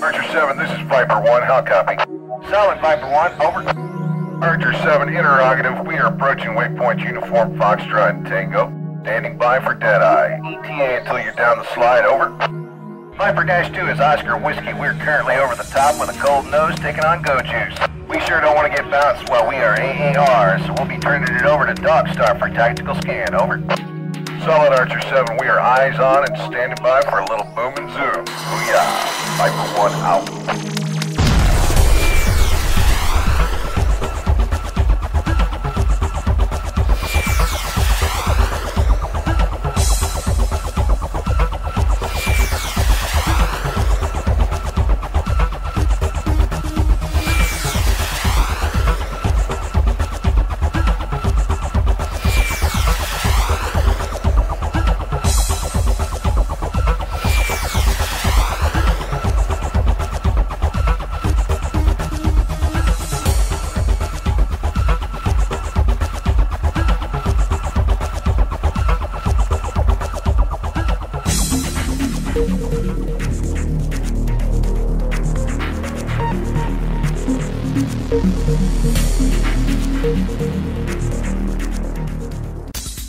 Archer 7, this is Viper 1, how copy? Solid, Viper 1, over. Archer 7, interrogative, we are approaching waypoint uniform Foxtrot and Tango. Standing by for Deadeye. ETA until you're down the slide, over. Viper Dash 2 is Oscar Whiskey, we're currently over the top with a cold nose taking on Go Juice. We sure don't want to get bounced while we are AAR, so we'll be turning it over to Dogstar for tactical scan, over. Solid Archer 7, we are eyes on and standing by for a little boom and zoom. Booyah. Viper 1 out.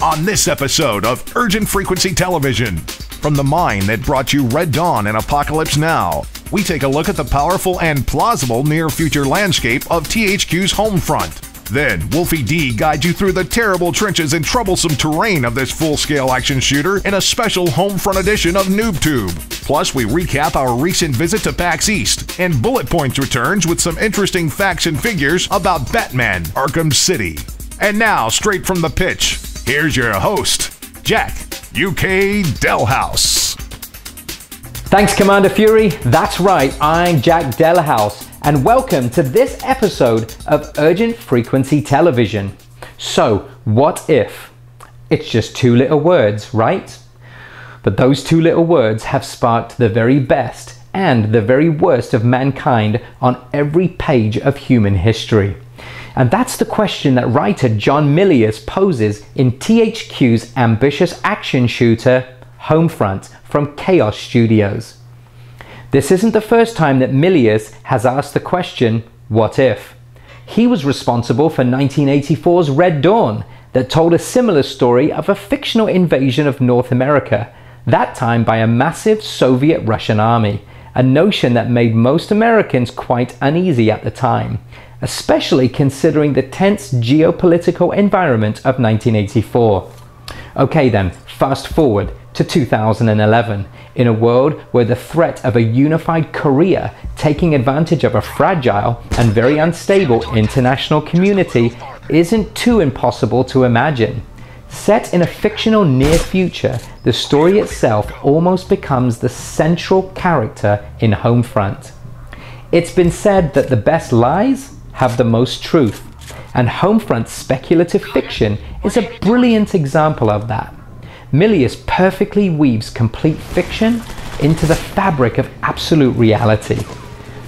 On this episode of Urgent Frequency Television, from the mine that brought you Red Dawn and Apocalypse Now, we take a look at the powerful and plausible near-future landscape of THQ's Homefront. Then, Wolfie D guides you through the terrible trenches and troublesome terrain of this full-scale action shooter in a special Homefront edition of Noob Tube. Plus, we recap our recent visit to PAX East, and Bullet Points returns with some interesting facts and figures about Batman Arkham City. And now, straight from the pitch, here's your host, Jack, UK Delhouse. Thanks, Commander Fury. That's right, I'm Jack Delhouse, and welcome to this episode of Urgent Frequency Television. So, what if? It's just two little words, right? But those two little words have sparked the very best and the very worst of mankind on every page of human history. And that's the question that writer John Milius poses in THQ's ambitious action shooter, Homefront, from Chaos Studios. This isn't the first time that Milius has asked the question, what if? He was responsible for 1984's Red Dawn, that told a similar story of a fictional invasion of North America, that time by a massive Soviet-Russian army, a notion that made most Americans quite uneasy at the time, especially considering the tense geopolitical environment of 1984. Okay then, fast forward to 2011, in a world where the threat of a unified Korea taking advantage of a fragile and very unstable international community isn't too impossible to imagine. Set in a fictional near future, the story itself almost becomes the central character in Homefront. It's been said that the best lies have the most truth, and Homefront's speculative fiction is a brilliant example of that. Milius perfectly weaves complete fiction into the fabric of absolute reality.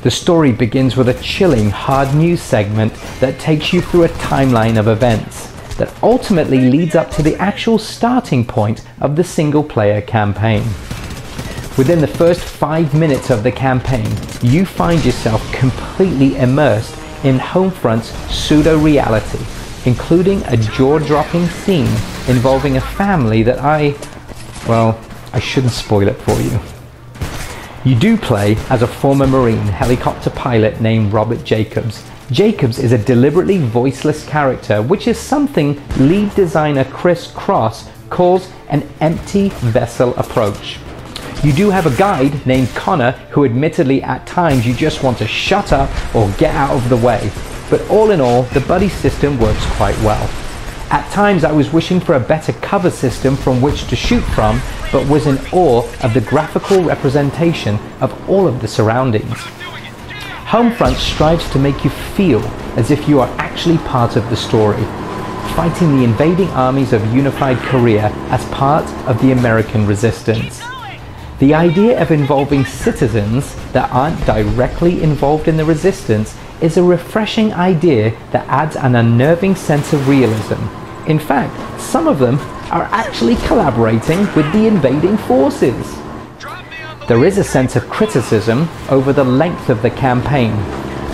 The story begins with a chilling hard news segment that takes you through a timeline of events that ultimately leads up to the actual starting point of the single-player campaign. Within the first 5 minutes of the campaign, you find yourself completely immersed in Homefront's pseudo-reality, including a jaw-dropping scene involving a family that I shouldn't spoil it for you. You do play as a former Marine helicopter pilot named Robert Jacobs. Jacobs is a deliberately voiceless character, which is something lead designer Chris Cross calls an empty vessel approach. You do have a guide named Connor, who admittedly at times you just want to shut up or get out of the way. But all in all, the buddy system works quite well. At times I was wishing for a better cover system from which to shoot from, but was in awe of the graphical representation of all of the surroundings. Homefront strives to make you feel as if you are actually part of the story, fighting the invading armies of unified Korea as part of the American resistance. The idea of involving citizens that aren't directly involved in the resistance is a refreshing idea that adds an unnerving sense of realism. In fact, some of them are actually collaborating with the invading forces. There is a sense of criticism over the length of the campaign,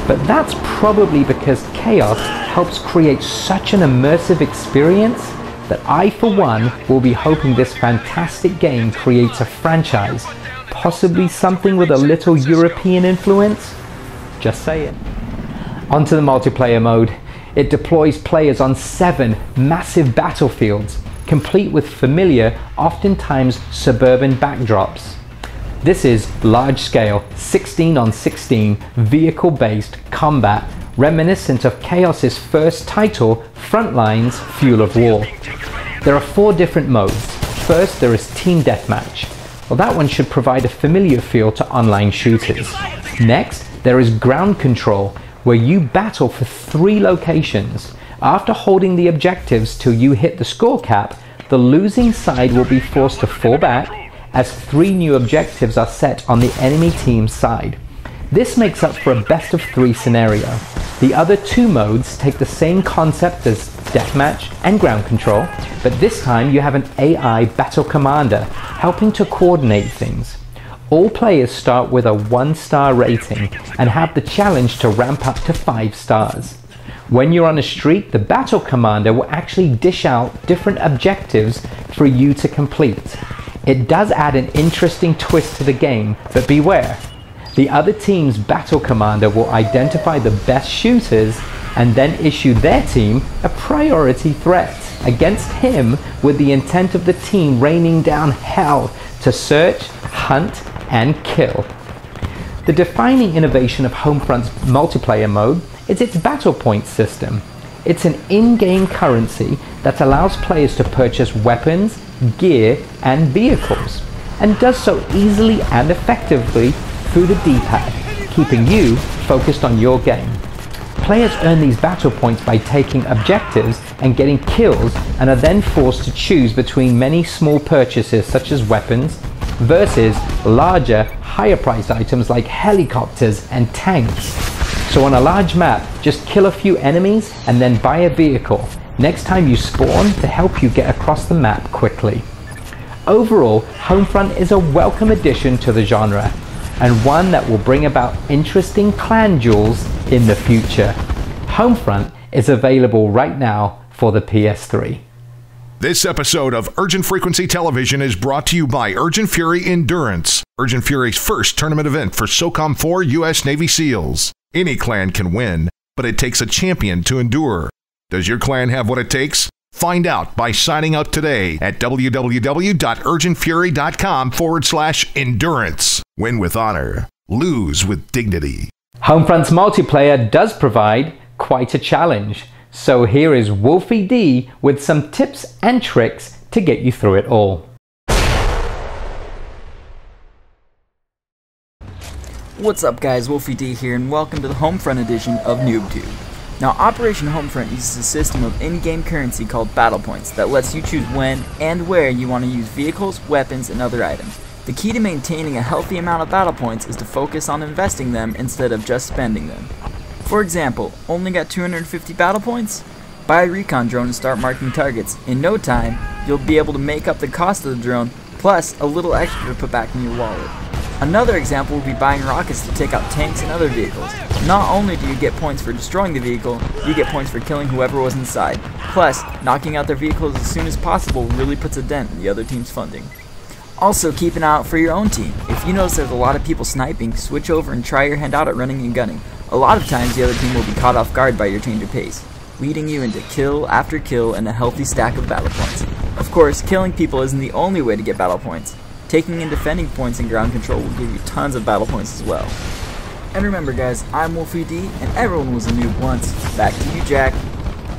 but that's probably because chaos helps create such an immersive experience that I, for one, will be hoping this fantastic game creates a franchise, possibly something with a little European influence. Just saying. Onto the multiplayer mode. It deploys players on 7 massive battlefields, complete with familiar, oftentimes suburban backdrops. This is large-scale, 16-on-16, vehicle-based combat, reminiscent of Chaos's first title, Frontlines: Fuel of War. There are 4 different modes. First, there is Team Deathmatch. Well, that one should provide a familiar feel to online shooters. Next, there is Ground Control, where you battle for 3 locations. After holding the objectives till you hit the score cap, the losing side will be forced to fall back as 3 new objectives are set on the enemy team's side. This makes up for a best of 3 scenario. The other 2 modes take the same concept as Deathmatch and Ground Control, but this time you have an AI battle commander helping to coordinate things. All players start with a 1-star rating and have the challenge to ramp up to 5 stars. When you're on a streak, the battle commander will actually dish out different objectives for you to complete. It does add an interesting twist to the game, but beware. The other team's battle commander will identify the best shooters and then issue their team a priority threat against him, with the intent of the team raining down hell to search, hunt, and kill. The defining innovation of Homefront's multiplayer mode is its battle point system. It's an in-game currency that allows players to purchase weapons, gear, and vehicles, and does so easily and effectively through the D-pad, keeping you focused on your game. Players earn these battle points by taking objectives and getting kills, and are then forced to choose between many small purchases such as weapons versus larger, higher priced items like helicopters and tanks. So on a large map, just kill a few enemies and then buy a vehicle next time you spawn to help you get across the map quickly. Overall, Homefront is a welcome addition to the genre, and one that will bring about interesting clan duels in the future. Homefront is available right now for the PS3. This episode of Urgent Frequency Television is brought to you by Urgent Fury Endurance, Urgent Fury's first tournament event for SOCOM 4 U.S. Navy SEALs. Any clan can win, but it takes a champion to endure. Does your clan have what it takes? Find out by signing up today at www.urgentfury.com/endurance. Win with honor, lose with dignity. Homefront's multiplayer does provide quite a challenge. So here is Wolfie D with some tips and tricks to get you through it all. What's up guys, Wolfie D here, and welcome to the Homefront edition of Noob Tube. Now, Operation Homefront uses a system of in-game currency called Battle Points that lets you choose when and where you want to use vehicles, weapons, and other items. The key to maintaining a healthy amount of Battle Points is to focus on investing them instead of just spending them. For example, only got 250 battle points? Buy a recon drone and start marking targets. In no time, you'll be able to make up the cost of the drone, plus a little extra to put back in your wallet. Another example would be buying rockets to take out tanks and other vehicles. Not only do you get points for destroying the vehicle, you get points for killing whoever was inside. Plus, knocking out their vehicles as soon as possible really puts a dent in the other team's funding. Also, keep an eye out for your own team. If you notice there's a lot of people sniping, switch over and try your hand out at running and gunning. A lot of times the other team will be caught off guard by your change of pace, leading you into kill after kill and a healthy stack of battle points. Of course, killing people isn't the only way to get battle points. Taking and defending points in ground control will give you tons of battle points as well. And remember guys, I'm Wolfie D, and everyone was a noob once. Back to you, Jack.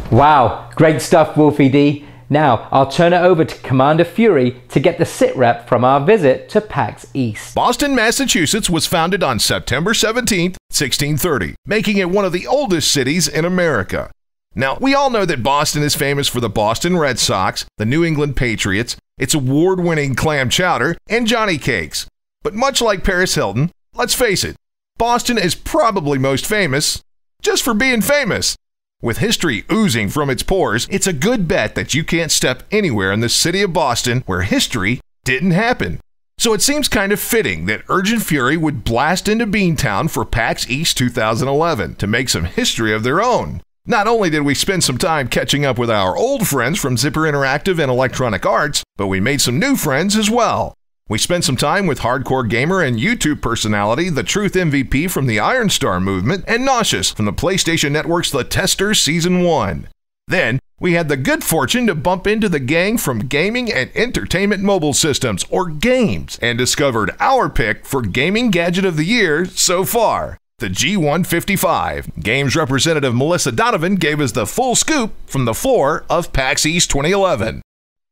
Wow, great stuff, Wolfie D. Now, I'll turn it over to Commander Fury to get the sitrep from our visit to PAX East. Boston, Massachusetts was founded on September 17, 1630, making it one of the oldest cities in America. Now, we all know that Boston is famous for the Boston Red Sox, the New England Patriots, its award-winning clam chowder, and Johnny Cakes. But much like Paris Hilton, let's face it, Boston is probably most famous just for being famous. With history oozing from its pores, it's a good bet that you can't step anywhere in the city of Boston where history didn't happen. So it seems kind of fitting that Urgent Fury would blast into Beantown for PAX East 2011 to make some history of their own. Not only did we spend some time catching up with our old friends from Zipper Interactive and Electronic Arts, but we made some new friends as well. We spent some time with hardcore gamer and YouTube personality, the Truth MVP from the Iron Star movement, and Nauseous from the PlayStation Network's The Testers Season 1. Then, we had the good fortune to bump into the gang from Gaming and Entertainment Mobile Systems, or GAMES, and discovered our pick for Gaming Gadget of the Year so far, the G155. GAMES representative Melissa Donovan gave us the full scoop from the floor of PAX East 2011.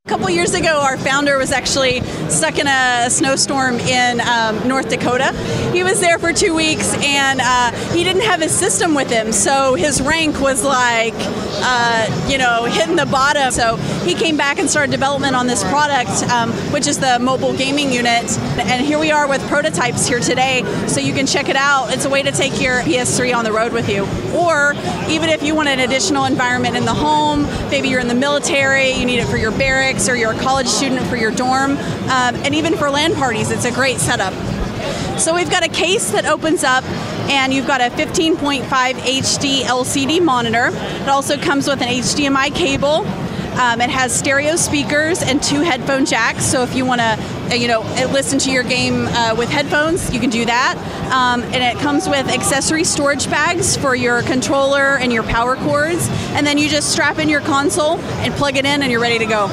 A couple years ago, our founder was actually stuck in a snowstorm in North Dakota. He was there for 2 weeks, and he didn't have his system with him, so his rank was like, hitting the bottom. So he came back and started development on this product, which is the mobile gaming unit. And here we are with prototypes here today, so you can check it out. It's a way to take your PS3 on the road with you. Or even if you want an additional environment in the home, maybe you're in the military, you need it for your barracks, or you're a college student for your dorm, and even for LAN parties, it's a great setup. So we've got a case that opens up, and you've got a 15.5 HD LCD monitor. It also comes with an HDMI cable. It has stereo speakers and 2 headphone jacks, so if you want to listen to your game with headphones, you can do that. And it comes with accessory storage bags for your controller and your power cords, and then you just strap in your console and plug it in and you're ready to go.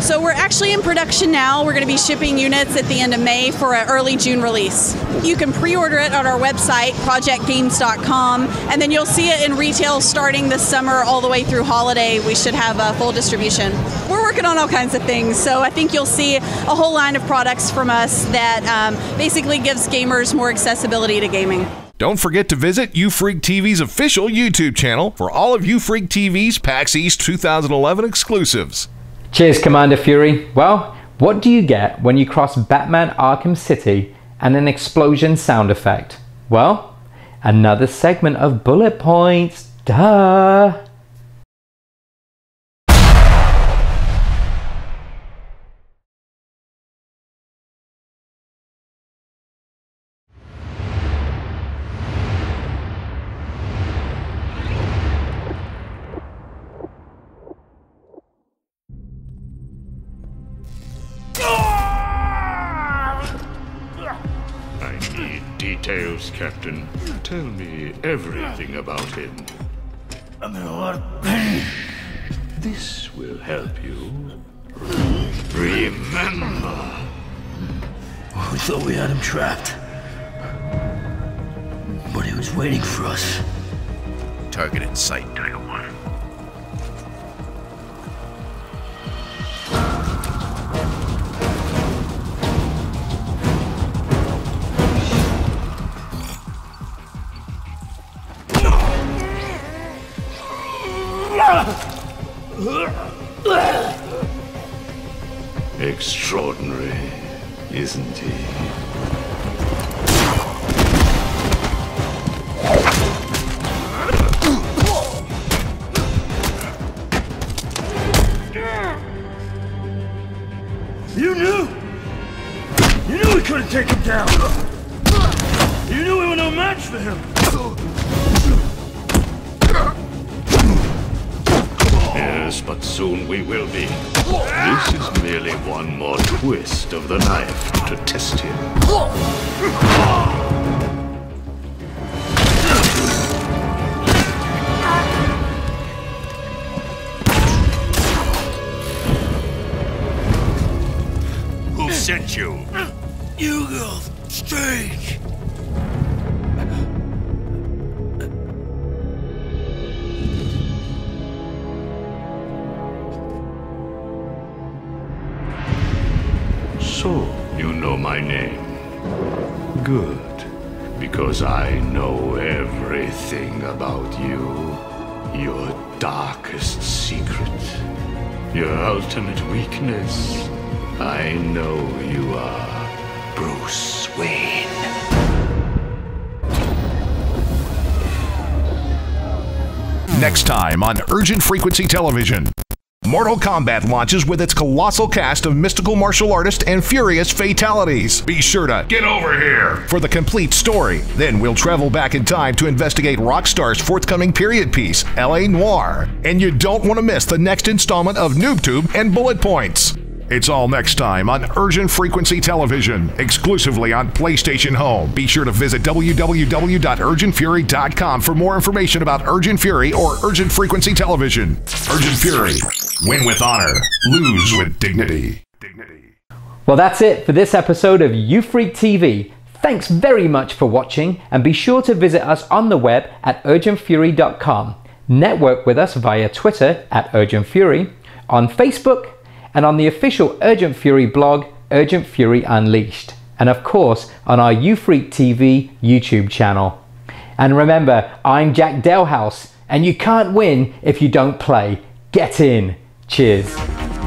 So we're actually in production now. We're going to be shipping units at the end of May for an early June release. You can pre-order it on our website, projectgames.com, and then you'll see it in retail starting this summer all the way through holiday. We should have full distribution. We're working on all kinds of things, so I think you'll see a whole line of products from us that basically gives gamers more accessibility to gaming. Don't forget to visit YouFreak TV's official YouTube channel for all of YouFreak TV's PAX East 2011 exclusives. Cheers, Commander Fury. Well, what do you get when you cross Batman Arkham City and an explosion sound effect? Well, another segment of bullet points. Duh! Details, Captain. Tell me everything about him. I'm in a lot of pain. This will help you. Remember. We thought we had him trapped. But he was waiting for us. Target in sight, Tiger 1. Extraordinary, isn't he? You knew! You knew we couldn't take him down! You knew we were no match for him! Yes, but soon we will be. This is merely one more twist of the knife to test him. Who sent you? You go strange! So, you know my name. Good. Because I know everything about you. Your darkest secret. Your ultimate weakness. I know you are Bruce Wayne. Next time on Urgent Frequency Television. Mortal Kombat launches with its colossal cast of mystical martial artists and furious fatalities. Be sure to get over here for the complete story. Then we'll travel back in time to investigate Rockstar's forthcoming period piece, L.A. Noire. And you don't want to miss the next installment of Noob Tube and Bullet Points. It's all next time on Urgent Frequency Television, exclusively on PlayStation Home. Be sure to visit www.urgentfury.com for more information about Urgent Fury or Urgent Frequency Television. Urgent Fury. Win with honor. Lose with dignity. Well, that's it for this episode of YouFreak TV. Thanks very much for watching, and be sure to visit us on the web at urgentfury.com. Network with us via Twitter at Urgent Fury, on Facebook, and on the official Urgent Fury blog, Urgent Fury Unleashed, and of course on our YouFreak TV YouTube channel. And remember, I'm Jack Delhouse, and you can't win if you don't play. Get in. Cheers.